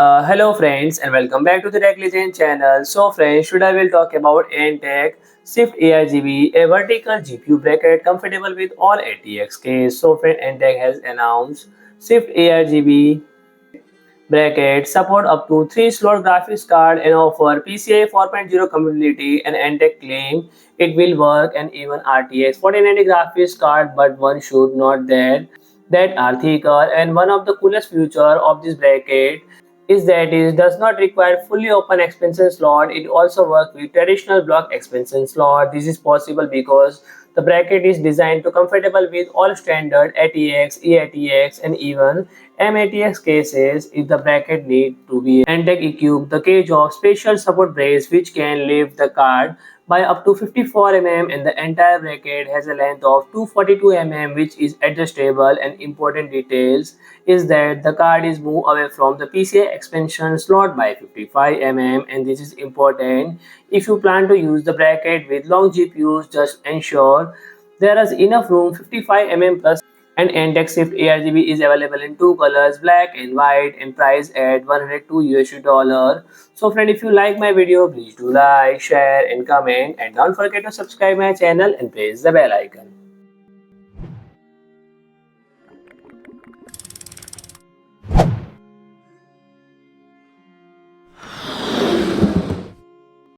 Hello friends and welcome back to the Tech Legend channel. So friends, today I will talk about Antec Shift ARGB, a vertical GPU bracket compatible with all ATX case. So friend, Antec has announced Shift ARGB bracket support up to 3 slot graphics card and offer PCI 4.0 compatibility, and Antec claim it will work and even RTX 4090 graphics card, but one should note that are thicker. And one of the coolest feature of this bracket is that it does not require fully open expansion slot. It also works with traditional block expansion slot. This is possible because the bracket is designed to compatible with all standard ATX, E-ATX and even mATX cases. If the bracket need to be Antec equipped the cage of special support brace which can lift the card by up to 54 and the entire bracket has a length of 242 which is adjustable. And important details is that the card is moved away from the PCI expansion slot by 55 and this is important. If you plan to use the bracket with long GPUs, just ensure there is enough room 55 plus. And Antec Shift ARGB is available in two colors, black and white, and priced at $102. So friend, if you like my video, please do like, share and comment, and don't forget to subscribe my channel and press the bell icon.